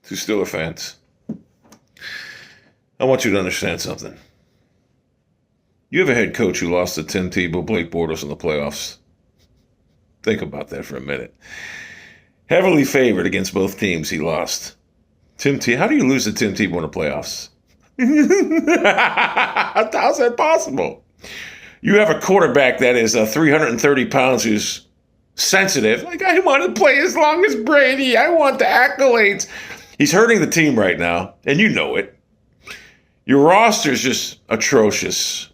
to Steeler fans, I want you to understand something. You have a head coach who lost to Tim Tebow, Blake Bortles in the playoffs. Think about that for a minute. Heavily favored against both teams, he lost. How do you lose to Tim Tebow in the playoffs? How's that possible? You have a quarterback that is 330 pounds who's sensitive. Like, I want to play as long as Brady. I want the accolades. He's hurting the team right now, and you know it. Your roster is just atrocious.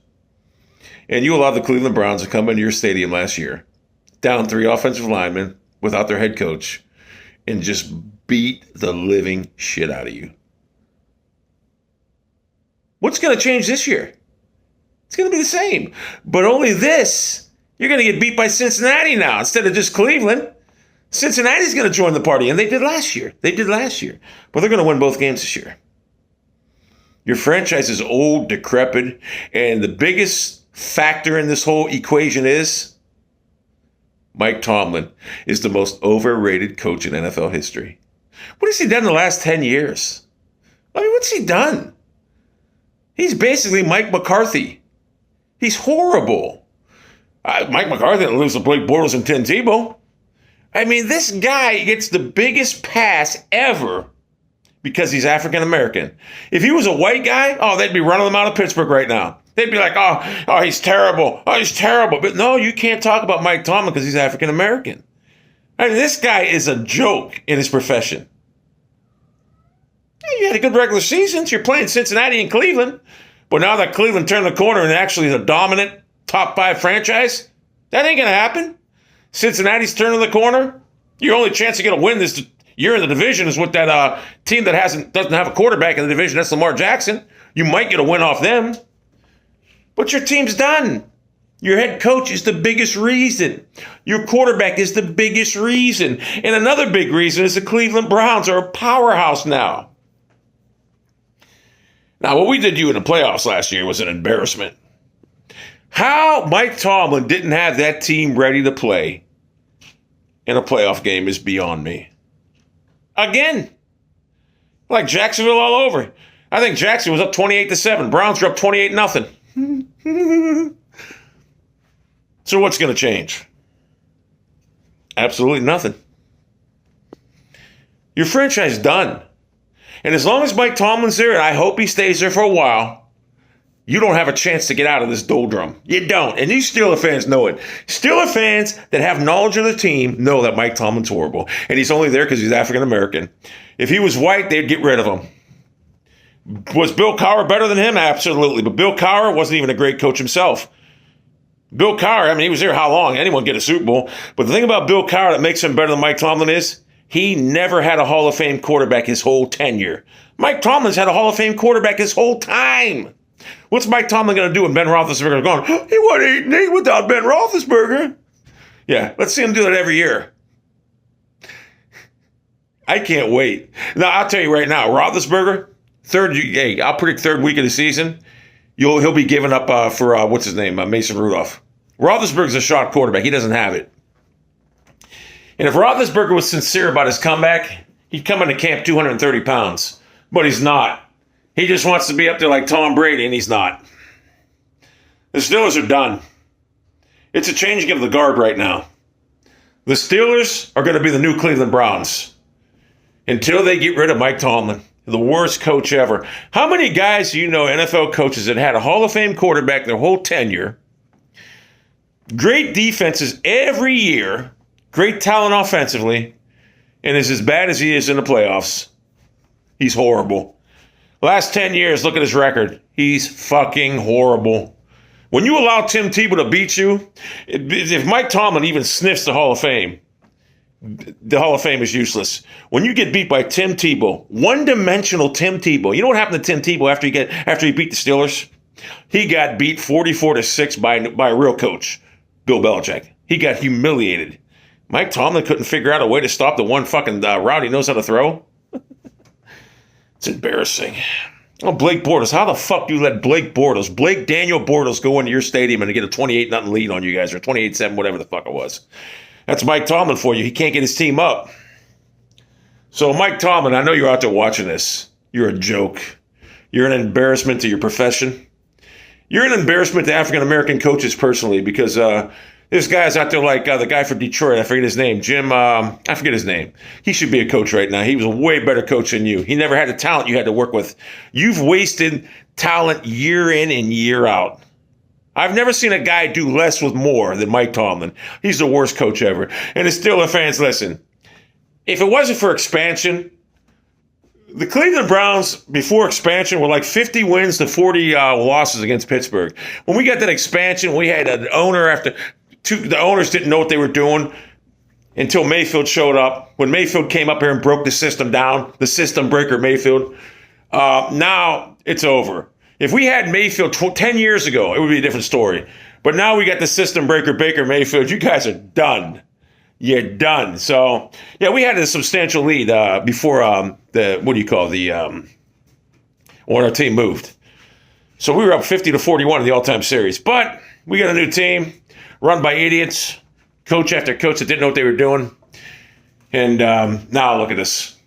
And you allowed the Cleveland Browns to come into your stadium last year, down 3 offensive linemen without their head coach, and just beat the living shit out of you. What's going to change this year? It's going to be the same. But only this, you're going to get beat by Cincinnati now instead of just Cleveland. Cincinnati's going to join the party, and they did last year. But they're going to win both games this year. Your franchise is old, decrepit, and the biggest factor in this whole equation is Mike Tomlin is the most overrated coach in NFL history. What has he done in the last 10 years? I mean, what's he done? He's basically Mike McCarthy. He's horrible. Mike McCarthy didn't lose to Blake Bortles and Tim Tebow. I mean, this guy gets the biggest pass ever because he's African American. If he was a white guy, they'd be running him out of Pittsburgh right now. They'd be like, oh, he's terrible. Oh, he's terrible. But no, you can't talk about Mike Tomlin because he's African American. I mean, this guy is a joke in his profession. You had a good regular season. You're playing Cincinnati and Cleveland. But now that Cleveland turned the corner and actually is a dominant top 5 franchise, that ain't going to happen. Cincinnati's turning the corner. Your only chance to get a win this year in the division is with that team that doesn't have a quarterback in the division. That's Lamar Jackson. You might get a win off them. But your team's done. Your head coach is the biggest reason. Your quarterback is the biggest reason. And another big reason is the Cleveland Browns are a powerhouse now. Now, what we did to you in the playoffs last year was an embarrassment. How Mike Tomlin didn't have that team ready to play in a playoff game is beyond me. Again, like Jacksonville all over. I think Jackson was up 28-7. Browns were up 28-0. So what's going to change? Absolutely nothing. Your franchise done. And as long as Mike Tomlin's there, and I hope he stays there for a while, you don't have a chance to get out of this doldrum. You don't. And these Steeler fans know it. Steeler fans that have knowledge of the team know that Mike Tomlin's horrible. And he's only there because he's African American. If he was white, they'd get rid of him. Was Bill Cowher better than him? Absolutely. But Bill Cowher wasn't even a great coach himself. Bill Cowher, I mean, he was there how long? Anyone get a Super Bowl. But the thing about Bill Cowher that makes him better than Mike Tomlin is he never had a Hall of Fame quarterback his whole tenure. Mike Tomlin's had a Hall of Fame quarterback his whole time. What's Mike Tomlin going to do when Ben Roethlisberger is going, he won 8-8 without Ben Roethlisberger? Yeah, let's see him do that every year. I can't wait. Now, I'll tell you right now, Roethlisberger, I'll predict third week of the season, he'll be giving up for, what's his name, Mason Rudolph. Roethlisberger's a shot quarterback. He doesn't have it. And if Roethlisberger was sincere about his comeback, he'd come into camp 230 pounds. But he's not. He just wants to be up there like Tom Brady, and he's not. The Steelers are done. It's a changing of the guard right now. The Steelers are going to be the new Cleveland Browns until they get rid of Mike Tomlin, the worst coach ever. How many guys do you know, NFL coaches, that had a Hall of Fame quarterback their whole tenure, great defenses every year, great talent offensively, and is as bad as he is in the playoffs? He's horrible. Last 10 years, look at his record. He's fucking horrible. When you allow Tim Tebow to beat you, if Mike Tomlin even sniffs the Hall of Fame, the Hall of Fame is useless. When you get beat by Tim Tebow, one-dimensional Tim Tebow, you know what happened to Tim Tebow after he beat the Steelers? He got beat 44-6 by a real coach, Bill Belichick. He got humiliated. Mike Tomlin couldn't figure out a way to stop the one fucking route he knows how to throw. It's embarrassing. Oh, Blake Bortles. How the fuck do you let Blake Daniel Bortles, go into your stadium and get a 28-0 lead on you guys, or 28-7, whatever the fuck it was? That's Mike Tomlin for you. He can't get his team up. So, Mike Tomlin, I know you're out there watching this. You're a joke. You're an embarrassment to your profession. You're an embarrassment to African-American coaches personally, because there's guys out there like the guy from Detroit. I forget his name. Jim, I forget his name. He should be a coach right now. He was a way better coach than you. He never had the talent you had to work with. You've wasted talent year in and year out. I've never seen a guy do less with more than Mike Tomlin. He's the worst coach ever. And the Steelers fans, listen. If it wasn't for expansion, the Cleveland Browns, before expansion, were like 50 wins to 40 losses against Pittsburgh. When we got that expansion, we had an owner after two. The owners didn't know what they were doing until Mayfield showed up. When Mayfield came up here and broke the system down, the system breaker Mayfield, now it's over. If we had Mayfield 10 years ago, it would be a different story. But now we got the system breaker Baker Mayfield. You guys are done. You're done. So, yeah, we had a substantial lead before when our team moved. So we were up 50 to 41 in the all-time series. But we got a new team run by idiots, coach after coach that didn't know what they were doing. And now look at us.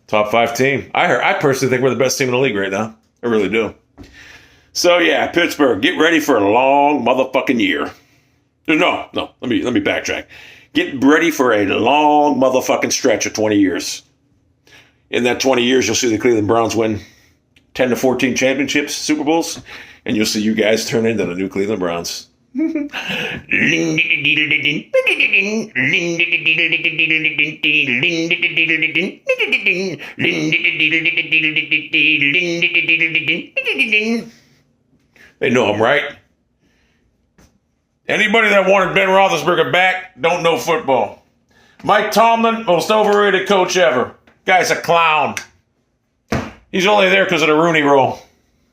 Top 5 team. I personally think we're the best team in the league right now. I really do. So, yeah, Pittsburgh, get ready for a long motherfucking year. No, let me backtrack. Get ready for a long motherfucking stretch of 20 years. In that 20 years, you'll see the Cleveland Browns win 10 to 14 championships, Super Bowls, and you'll see you guys turn into the new Cleveland Browns. They know I'm right. Anybody that wanted Ben Roethlisberger back don't know football. Mike Tomlin, most overrated coach ever. Guy's a clown. He's only there because of the Rooney Rule.